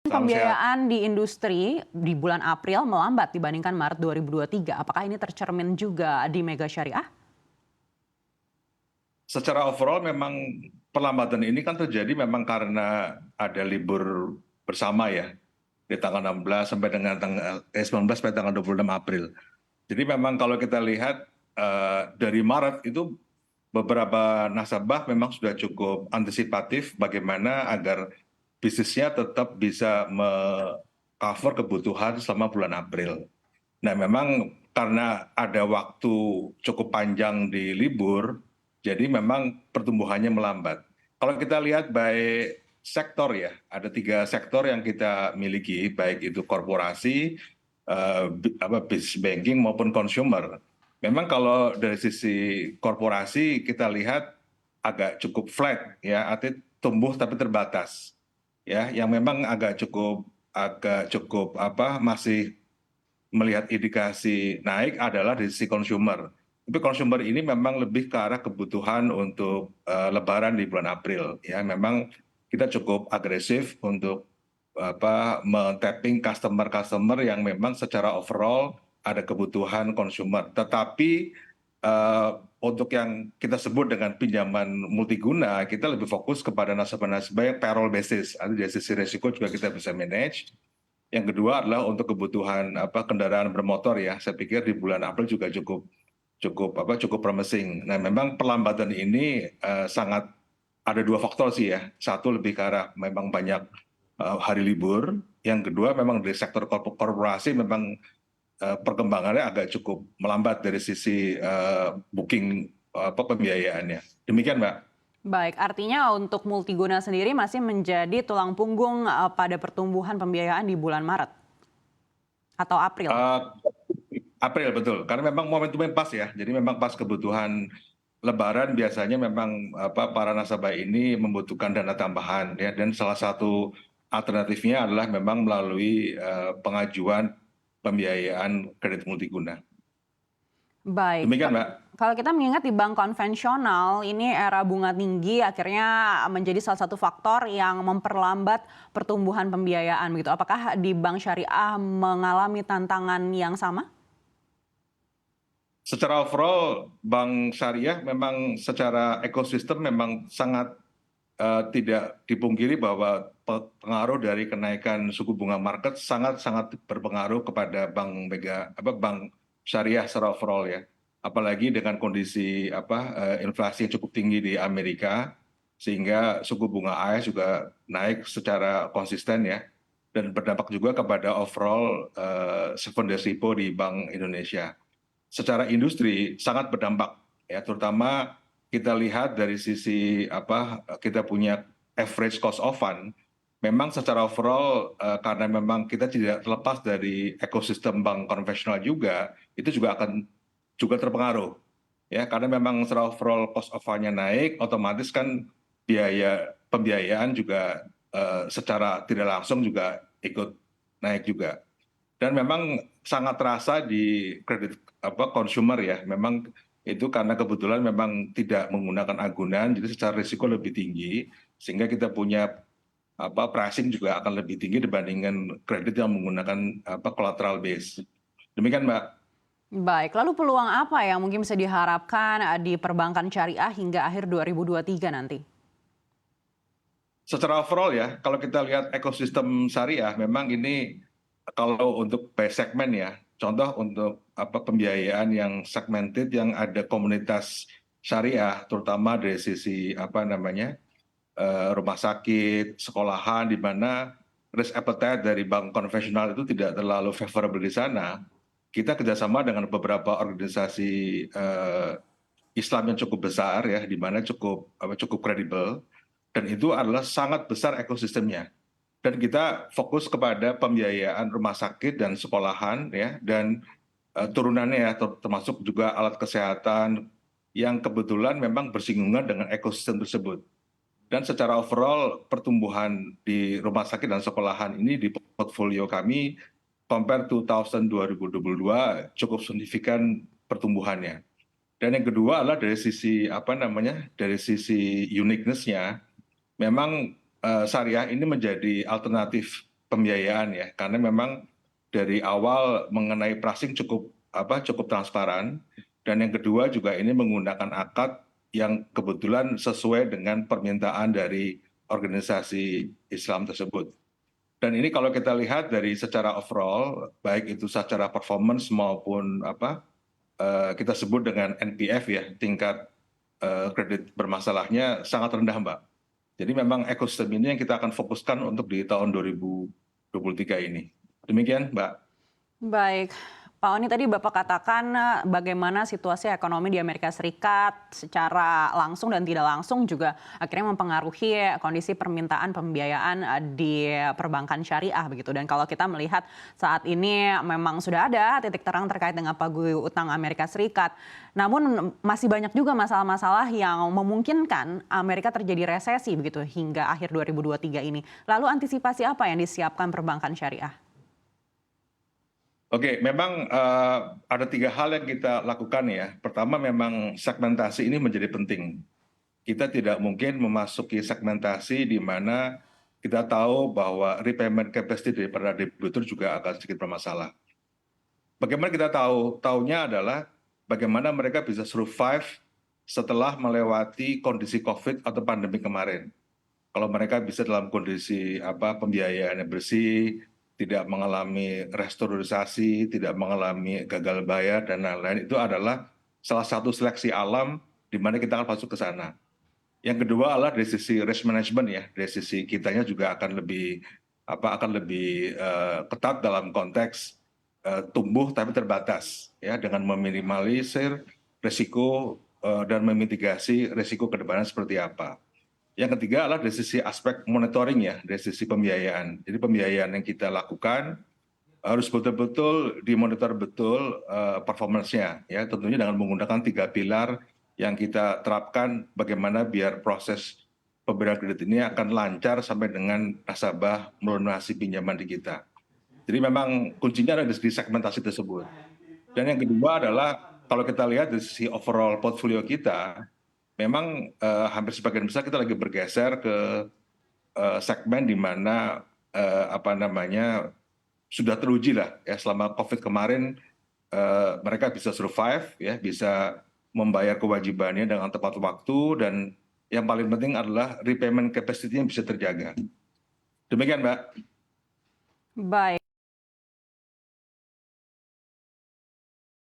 Salam sehat. Pembiayaan di industri di bulan April melambat dibandingkan Maret 2023. Apakah ini tercermin juga di Mega Syariah? Secara overall memang perlambatan ini kan terjadi memang karena ada libur bersama ya di tanggal 16 sampai dengan tanggal 19 sampai tanggal 26 April. Jadi memang kalau kita lihat dari Maret itu beberapa nasabah memang sudah cukup antisipatif bagaimana agar bisnisnya tetap bisa cover kebutuhan selama bulan April. Nah, memang karena ada waktu cukup panjang di libur, jadi memang pertumbuhannya melambat. Kalau kita lihat baik sektor ya, ada 3 sektor yang kita miliki, baik itu korporasi, business banking maupun consumer. Memang kalau dari sisi korporasi kita lihat agak cukup flat ya, artinya tumbuh tapi terbatas ya, yang memang agak cukup masih melihat indikasi naik adalah dari sisi consumer. Tapi consumer ini memang lebih ke arah kebutuhan untuk Lebaran di bulan April. Ya, memang kita cukup agresif untuk men-tapping customer-customer yang memang secara overall ada kebutuhan consumer. Tetapi untuk yang kita sebut dengan pinjaman multiguna, kita lebih fokus kepada nasabah-nasabah yang payroll basis. Ada dari sisi risiko juga kita bisa manage. Yang kedua adalah untuk kebutuhan kendaraan bermotor ya. Saya pikir di bulan April juga cukup promising. Nah, memang perlambatan ini sangat ada 2 faktor sih ya. Satu lebih ke arah memang banyak hari libur. Yang kedua memang dari sektor korporasi memang perkembangannya agak cukup melambat dari sisi booking pembiayaannya. Demikian, Mbak. Baik, artinya untuk multiguna sendiri masih menjadi tulang punggung pada pertumbuhan pembiayaan di bulan Maret atau April. Eh, April betul, karena memang momentumnya pas ya. Jadi memang pas kebutuhan Lebaran biasanya memang para nasabah ini membutuhkan dana tambahan ya, dan salah satu alternatifnya adalah memang melalui pengajuan pembiayaan kredit multiguna. Baik, Demikian, Mbak. kalau kita mengingat di bank konvensional ini era bunga tinggi akhirnya menjadi salah satu faktor yang memperlambat pertumbuhan pembiayaan begitu. Apakah di bank syariah mengalami tantangan yang sama? Secara overall, bank syariah memang secara ekosistem memang sangat tidak dipungkiri bahwa pengaruh dari kenaikan suku bunga market sangat-sangat berpengaruh kepada bank syariah secara overall ya. Apalagi dengan kondisi inflasi yang cukup tinggi di Amerika, sehingga suku bunga AS juga naik secara konsisten ya, dan berdampak juga kepada overall 7-days repo di Bank Indonesia. Secara industri sangat berdampak ya, terutama kita lihat dari sisi kita punya average cost of fund, memang secara overall karena memang kita tidak terlepas dari ekosistem bank konvensional juga, itu juga akan juga terpengaruh ya, karena memang secara overall cost of fund-nya naik, otomatis kan biaya pembiayaan juga secara tidak langsung juga ikut naik juga. Dan memang sangat terasa di kredit consumer ya, memang itu karena kebetulan memang tidak menggunakan agunan, jadi secara risiko lebih tinggi, sehingga kita punya pricing juga akan lebih tinggi dibandingkan kredit yang menggunakan collateral base. Demikian, Mbak. Baik, lalu peluang apa yang mungkin bisa diharapkan di perbankan syariah hingga akhir 2023 nanti? Secara overall ya, kalau kita lihat ekosistem syariah, memang ini kalau untuk by segmen ya, contoh untuk pembiayaan yang segmented, yang ada komunitas syariah, terutama dari sisi rumah sakit, sekolahan, di mana risk appetite dari bank konvensional itu tidak terlalu favorable di sana. Kita kerjasama dengan beberapa organisasi Islam yang cukup besar ya, di mana cukup kredibel, dan itu adalah sangat besar ekosistemnya. Dan kita fokus kepada pembiayaan rumah sakit dan sekolahan ya, dan turunannya ya, termasuk juga alat kesehatan yang kebetulan memang bersinggungan dengan ekosistem tersebut. Dan secara overall pertumbuhan di rumah sakit dan sekolahan ini di portfolio kami compare to 2022 cukup signifikan pertumbuhannya. Dan yang kedua adalah dari sisi dari sisi uniqueness-nya, memang syariah ini menjadi alternatif pembiayaan ya, karena memang dari awal mengenai pricing cukup transparan, dan yang kedua juga ini menggunakan akad yang kebetulan sesuai dengan permintaan dari organisasi Islam tersebut. Dan ini kalau kita lihat dari secara overall, baik itu secara performance maupun kita sebut dengan NPF ya, tingkat kredit bermasalahnya sangat rendah, Mbak. Jadi memang ekosistem ini yang kita akan fokuskan untuk di tahun 2023 ini. Demikian, Mbak. Baik, Pak Oni tadi Bapak katakan bagaimana situasi ekonomi di Amerika Serikat secara langsung dan tidak langsung juga akhirnya mempengaruhi kondisi permintaan pembiayaan di perbankan syariah begitu. Dan kalau kita melihat saat ini memang sudah ada titik terang terkait dengan paguyuban utang Amerika Serikat. Namun masih banyak juga masalah-masalah yang memungkinkan Amerika terjadi resesi begitu hingga akhir 2023 ini. Lalu antisipasi apa yang disiapkan perbankan syariah? Oke, memang ada 3 hal yang kita lakukan ya. Pertama memang segmentasi ini menjadi penting. Kita tidak mungkin memasuki segmentasi di mana kita tahu bahwa repayment capacity daripada debitur juga akan sedikit bermasalah. Bagaimana kita tahu? Tahunya adalah bagaimana mereka bisa survive setelah melewati kondisi COVID atau pandemi kemarin. Kalau mereka bisa dalam kondisi pembiayaan yang bersih, tidak mengalami restrukturisasi, tidak mengalami gagal bayar dan lain-lain, itu adalah salah satu seleksi alam di mana kita akan masuk ke sana. Yang kedua adalah dari sisi risk management ya, dari sisi kitanya juga akan lebih ketat dalam konteks tumbuh tapi terbatas ya, dengan meminimalisir risiko dan memitigasi risiko ke depannya seperti apa. Yang ketiga adalah dari sisi aspek monitoring ya, dari sisi pembiayaan. Jadi pembiayaan yang kita lakukan harus betul-betul dimonitor betul performance-nya ya, tentunya dengan menggunakan 3 pilar yang kita terapkan bagaimana biar proses pemberian kredit ini akan lancar sampai dengan nasabah melunasi pinjaman di kita. Jadi memang kuncinya ada di segmentasi tersebut. Dan yang kedua adalah kalau kita lihat dari sisi overall portfolio kita, memang hampir sebagian besar kita lagi bergeser ke segmen di mana sudah teruji lah ya, selama COVID kemarin mereka bisa survive ya, bisa membayar kewajibannya dengan tepat waktu, dan yang paling penting adalah repayment capacity-nya bisa terjaga. Demikian, Mbak. Baik.